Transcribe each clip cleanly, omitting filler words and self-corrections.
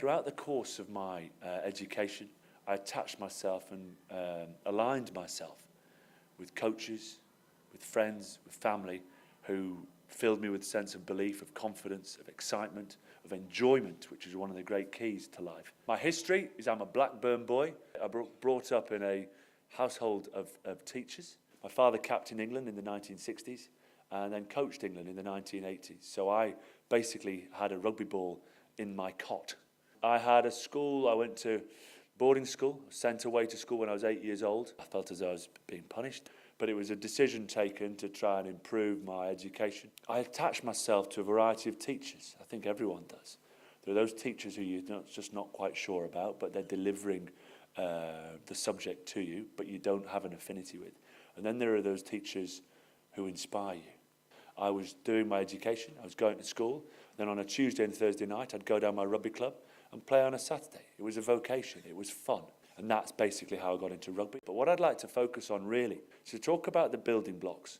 Throughout the course of my education, I attached myself and aligned myself with coaches, with friends, with family who filled me with a sense of belief, of confidence, of excitement, of enjoyment, which is one of the great keys to life. My history is I'm a Blackburn boy. I brought up in a household of teachers. My father captained England in the 1960s and then coached England in the 1980s. So I basically had a rugby ball in my cot. I had a school, I went to boarding school, sent away to school when I was 8 years old. I felt as though I was being punished, but it was a decision taken to try and improve my education. I attached myself to a variety of teachers. I think everyone does. There are those teachers who you're just not quite sure about, but they're delivering the subject to you, but you don't have an affinity with. And then there are those teachers who inspire you. I was doing my education, I was going to school, then on a Tuesday and Thursday night I'd go down my rugby club and play on a Saturday. It was a vocation, it was fun. And that's basically how I got into rugby. But what I'd like to focus on really is to talk about the building blocks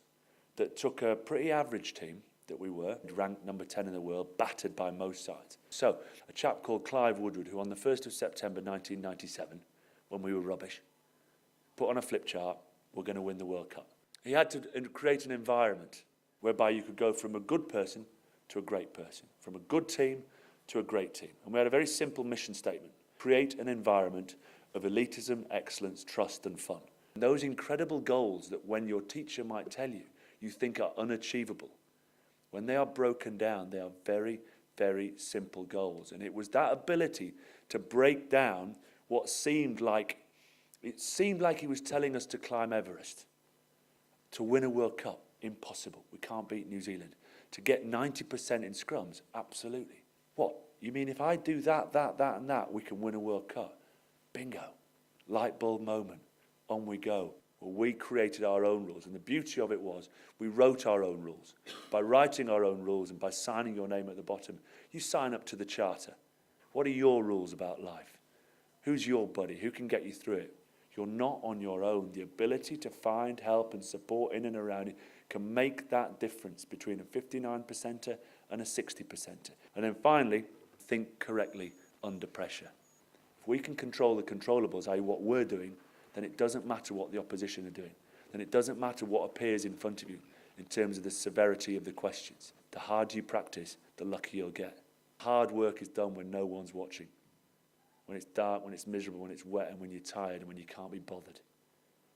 that took a pretty average team that we were, ranked number 10 in the world, battered by most sides. So a chap called Clive Woodward, who on the 1st of September 1997, when we were rubbish, put on a flip chart, we're going to win the World Cup. He had to create an environment whereby you could go from a good person to a great person, from a good team to a great team. And we had a very simple mission statement: create an environment of elitism, excellence, trust and fun. And those incredible goals that when your teacher might tell you, you think are unachievable, when they are broken down, they are very, very simple goals. And it was that ability to break down what seemed like he was telling us to climb Everest, to win a World Cup. Impossible. We can't beat New Zealand. To get 90% in scrums, absolutely. What? You mean if I do that, and that, we can win a World Cup? Bingo. Light bulb moment. On we go. Well, we created our own rules, and the beauty of it was we wrote our own rules. By writing our own rules and by signing your name at the bottom, you sign up to the charter. What are your rules about life? Who's your buddy? Who can get you through it? You're not on your own. The ability to find help and support in and around you can make that difference between a 59%er and a 60%er. And then finally, think correctly under pressure. If we can control the controllables, i.e. what we're doing, then it doesn't matter what the opposition are doing. Then it doesn't matter what appears in front of you in terms of the severity of the questions. The harder you practice, the luckier you'll get. Hard work is done when no one's watching. When it's dark, when it's miserable, when it's wet, and when you're tired, and when you can't be bothered.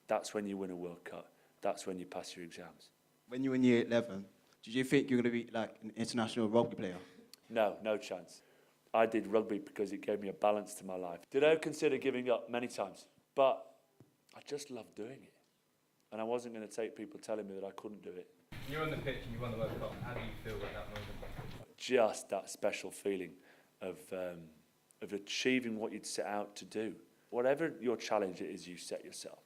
That's when you win a World Cup. That's when you pass your exams. When you were in year 11, did you think you were going to be like an international rugby player? No, no chance. I did rugby because it gave me a balance to my life. Did I consider giving up many times? But I just loved doing it. And I wasn't going to take people telling me that I couldn't do it. You're on the pitch and you won the World Cup. How do you feel at that moment? Just that special feeling of achieving what you'd set out to do. Whatever your challenge it is you set yourself,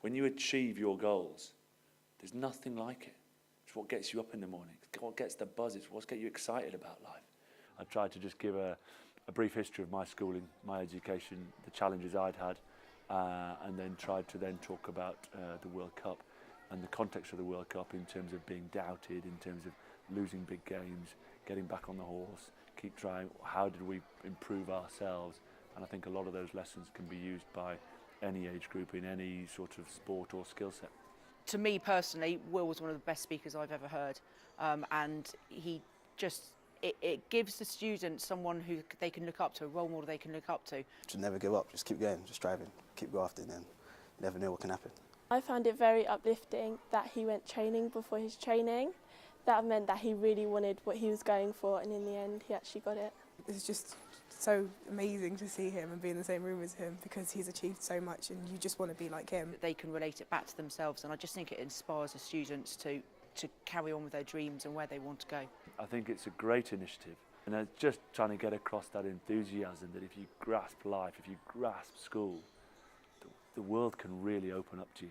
when you achieve your goals, there's nothing like it. It's what gets you up in the morning. It's what gets the buzz. It's what gets you excited about life. I tried to just give a brief history of my schooling, my education, the challenges I'd had, and then tried to then talk about the World Cup and the context of the World Cup in terms of being doubted, in terms of losing big games, getting back on the horse, keep trying, how did we improve ourselves? And I think a lot of those lessons can be used by any age group in any sort of sport or skill set. To me personally, Will was one of the best speakers I've ever heard, and he just, it gives the students someone who they can look up to, a role model they can look up to. Just never give up, just keep going, just striving, keep grafting, and you never know what can happen. I found it very uplifting that he went training before his training. That meant that he really wanted what he was going for, and in the end he actually got it. It's just so amazing to see him and be in the same room as him, because he's achieved so much and you just want to be like him. They can relate it back to themselves, and I just think it inspires the students to carry on with their dreams and where they want to go. I think it's a great initiative, and it's just trying to get across that enthusiasm that if you grasp life, if you grasp school, the world can really open up to you.